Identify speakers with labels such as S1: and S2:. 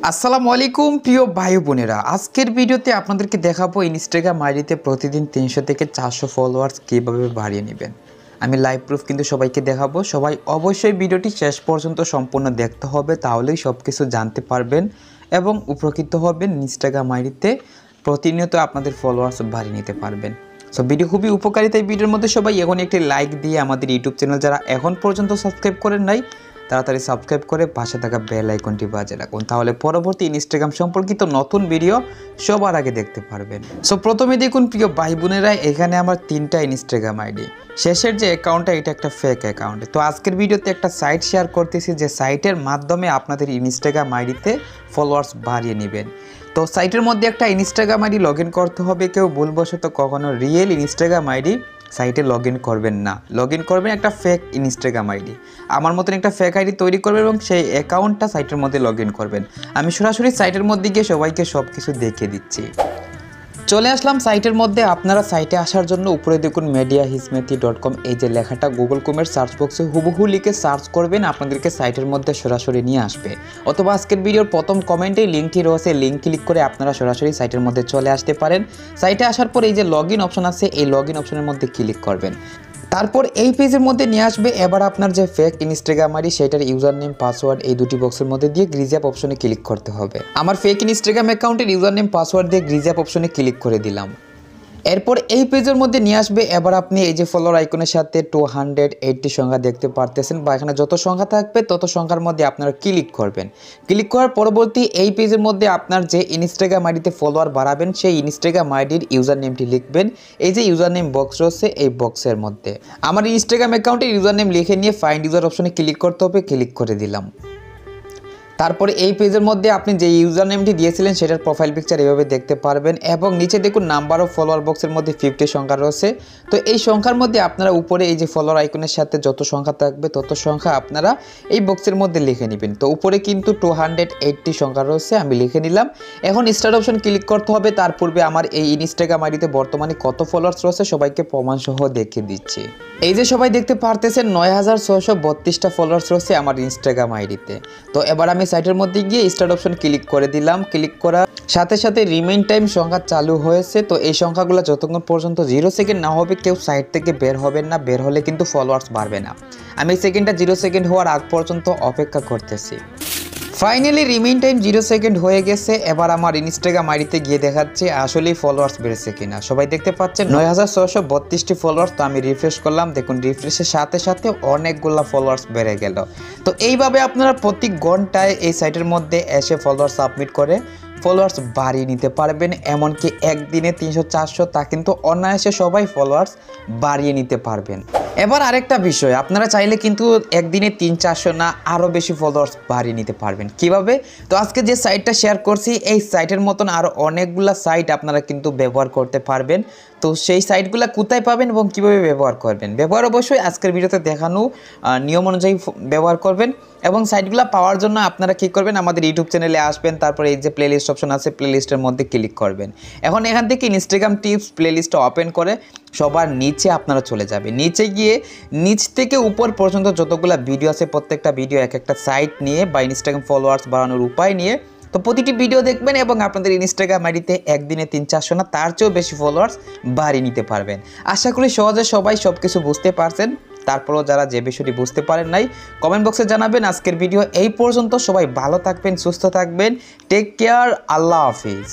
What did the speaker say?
S1: আসসালামু আলাইকুম প্রিয় ভাই বোনেরা, আজকের ভিডিওতে আপনাদেরকে দেখাবো ইনস্টাগ্রাম আইডিতে প্রতিদিন 300 থেকে 400 ফলোয়ার্স কীভাবে বাড়িয়ে নেবেন। আমি লাইভ প্রুফ কিন্তু সবাইকে দেখাবো। সবাই অবশ্যই ভিডিওটি শেষ পর্যন্ত সম্পূর্ণ দেখতে হবে, তাহলেই সব কিছু জানতে পারবেন এবং উপকৃত হবেন। ইনস্টাগ্রাম আইডিতে প্রতিনিয়ত আপনাদের ফলোয়ার্স বাড়িয়ে নিতে পারবেন। সো ভিডিও খুবই উপকারী, তাই ভিডিওর মধ্যে সবাই এখন একটি লাইক দিয়ে আমাদের ইউটিউব চ্যানেল যারা এখন পর্যন্ত সাবস্ক্রাইব করেন নাই তাড়াতাড়ি সাবস্ক্রাইব করে পাশে থাকা বেল আইকনটি বাজিয়ে রাখুন, তাহলে পরবর্তী ইনস্টাগ্রাম সম্পর্কিত নতুন ভিডিও সবার আগে দেখতে পারবেন। সো প্রথমে দেখুন প্রিয় ভাই বোনেরা, এখানে আমার 3টা ইনস্টাগ্রাম আইডি। শেষের যে অ্যাকাউন্টটা এটা একটা ফেক অ্যাকাউন্ট। তো আজকের ভিডিওতে একটা সাইট শেয়ার করতেছি যে সাইটের মাধ্যমে আপনাদের ইনস্টাগ্রাম আইডিতে ফলোয়ার্স বাড়িয়ে নেবেন। তো সাইটের মধ্যে একটা ইনস্টাগ্রাম আইডি লগ ইন করতে হবে। কেউ ভুলবশত কখনো রিয়েল ইনস্টাগ্রাম আইডি সাইটে লগ ইন করবেন না, লগ ইন করবেন একটা ফেক ইনস্টাগ্রাম আইডি। আমার মতন একটা ফেক আইডি তৈরি করবেন এবং সেই অ্যাকাউন্টটা সাইটের মধ্যে লগ ইন করবেন। আমি সরাসরি সাইটের মধ্যে গিয়ে সবাইকে সব কিছু দেখিয়ে দিচ্ছি। চলে আসলাম সাইটের মধ্যে। আপনারা সাইটে আসার জন্য উপরে দেখুন mediahismethi.com এই যে লেখাটা গুগল ক্রোমের সার্চ বক্সে হুবহু লিখে সার্চ করবেন, আপনাদেরকে সাইটের মধ্যে সরাসরি নিয়ে আসবে। অথবা আজকের ভিডিওর প্রথম কমেন্টে লিঙ্কটি রয়েছে, লিঙ্ক ক্লিক করে আপনারা সরাসরি সাইটের মধ্যে চলে আসতে পারেন। সাইটে আসার পর এই যে লগ ইন অপশন আছে, এই লগ ইন অপশনের মধ্যে ক্লিক করবেন। তারপর এই পেজের মধ্যে নিয়ে আসবে। এবার আপনার যে ফেক ইনস্টাগ্রাম আইডি সেটার ইউজার নেম পাসওয়ার্ড এই দুটি বক্সের মধ্যে দিয়ে গ্রিজ অ্যাপ অপশনে ক্লিক করতে হবে। আমার ফেক ইনস্টাগ্রাম অ্যাকাউন্টের ইউজার নেম পাসওয়ার্ড দিয়ে গ্রিজ অ্যাপ অপশনে ক্লিক করে দিলাম। এরপর এই পেজের মধ্যে নিয়ে আসবে। এবার আপনি এই যে ফলোয়ার আইকনের সাথে 280 সংখ্যা দেখতে পারতেছেন, বা এখানে যত সংখ্যা থাকবে তত সংখ্যার মধ্যে আপনারা ক্লিক করবেন। ক্লিক করার পরবর্তী এই পেজের মধ্যে আপনার যে ইনস্টাগ্রাম আইডিতে ফলোয়ার বাড়াবেন সেই ইনস্টাগ্রাম আইডির ইউজার নেমটি লিখবেন। এই যে ইউজার নেম বক্স রয়েছে এই বক্সের মধ্যে আমার ইনস্টাগ্রাম অ্যাকাউন্টের ইউজার নেম লিখে নিয়ে ফাইন্ড ইউজার অপশনে ক্লিক করতে হবে, ক্লিক করে দিলাম। তারপরে এই পেজের মধ্যে আপনি যে ইউজার নেমটি দিয়েছিলেন সেটার প্রোফাইল পিকচার এভাবে দেখতে পারবেন এবং নিচে দেখুন নাম্বার অফ ফলোয়ার বক্সের মধ্যে 50 সংখ্যা রয়েছে। তো এই সংখ্যার মধ্যে আপনারা উপরে এই যে ফলোয়ার আইকনের সাথে যত সংখ্যা থাকবে তত সংখ্যা আপনারা এই বক্সের মধ্যে লিখে নেবেন। তো উপরে কিন্তু 280 সংখ্যা রয়েছে, আমি লিখে নিলাম। এখন স্টার্ট অপশন ক্লিক করতে হবে। তার পূর্বে আমার এই ইনস্টাগ্রাম আইডিতে বর্তমানে কত ফলোয়ার্স রয়েছে সবাইকে প্রমাণসহ দেখিয়ে দিচ্ছি। এই যে সবাই দেখতে পারতেছেন 9632টা ফলোয়ার্স রয়েছে আমার ইনস্টাগ্রাম আইডিতে। তো এবার আমি সাইটের মধ্যে গিয়ে স্টার্ট অপশন ক্লিক করে দিলাম। ক্লিক করার সাথে সাথে রিমেইন টাইম সংখ্যা চালু হয়েছে। তো এই সংখ্যাগুলো যতক্ষণ পর্যন্ত 0 সেকেন্ড না হবে কেউ সাইট থেকে বের হবেন না, বের হলে কিন্তু ফলোয়ার্স বাড়বে না। আমি সেকেন্ডটা 0 সেকেন্ড হওয়ার আগ পর্যন্ত অপেক্ষা করতেছি। ফাইনালি রিমেইন টাইম 0 সেকেন্ড হয়ে গেছে। এবার আমার ইনস্টাগ্রাম আইডিতে গিয়ে দেখাচ্ছে আসলেই ফলোয়ার্স বেড়েছে কিনা। সবাই দেখতে পাচ্ছেন 9632টি ফলোয়ার্স। তো আমি রিফ্রেশ করলাম, দেখুন রিফ্রেশের সাথে সাথে অনেকগুলো ফলোয়ার্স বেড়ে গেল। তো এইভাবে আপনারা প্রতি ঘন্টায় এই সাইটের মধ্যে এসে ফলোয়ার্স সাবমিট করে ফলোয়ার্স বাড়িয়ে নিতে পারবেন। এমনকি একদিনে 300-400 তা কিন্তু অনায়াসে সবাই ফলোয়ার্স বাড়িয়ে নিতে পারবেন। এবার আরেকটা বিষয়, আপনারা চাইলে কিন্তু একদিনে 300-400 না আরও বেশি ফলোয়ার্স বাড়িয়ে নিতে পারবেন। কিভাবে? তো আজকে যে সাইটটা শেয়ার করছি এই সাইটের মতন আরও অনেকগুলো সাইট আপনারা কিন্তু ব্যবহার করতে পারবেন। তো সেই সাইটগুলো কোথায় পাবেন এবং কীভাবে ব্যবহার করবেন, ব্যবহার অবশ্যই আজকের ভিডিওতে দেখানো নিয়ম অনুযায়ী ব্যবহার করবেন। এবং সাইটগুলো পাওয়ার জন্য আপনারা কী করবেন, আমাদের ইউটিউব চ্যানেলে আসবেন, তারপরে এই যে প্লেলিস্ট অপশন আছে প্লেলিস্টের মধ্যে ক্লিক করবেন। এখন এখান থেকে ইনস্টাগ্রাম টিপস প্লেলিস্টটা ওপেন করে সবার নিচে আপনারা চলে যাবেন। নিচে গিয়ে নিচ থেকে উপর পর্যন্ত যতগুলো ভিডিও আছে প্রত্যেকটা ভিডিও এক একটা সাইট নিয়ে বা ইনস্টাগ্রাম ফলোয়ার্স বাড়ানোর উপায় নিয়ে তো প্রতিটি ভিডিও দেখবেন এবং আপনাদের ইনস্টাগ্রাম আইডিতে একদিনে 300-400 না তার চেয়েও বেশি ফলোয়ার্স বাড়িয়ে নিতে পারবেন। আশা করি সহজে সবাই সব কিছু বুঝতে পারছেন। তারপরও যারা যে বিষয়টি বুঝতে পারেন নাই কমেন্ট বক্সে জানাবেন। আজকের ভিডিও এই পর্যন্ত। সবাই ভালো থাকবেন, সুস্থ থাকবেন, টেক কেয়ার, আল্লাহ হাফিজ।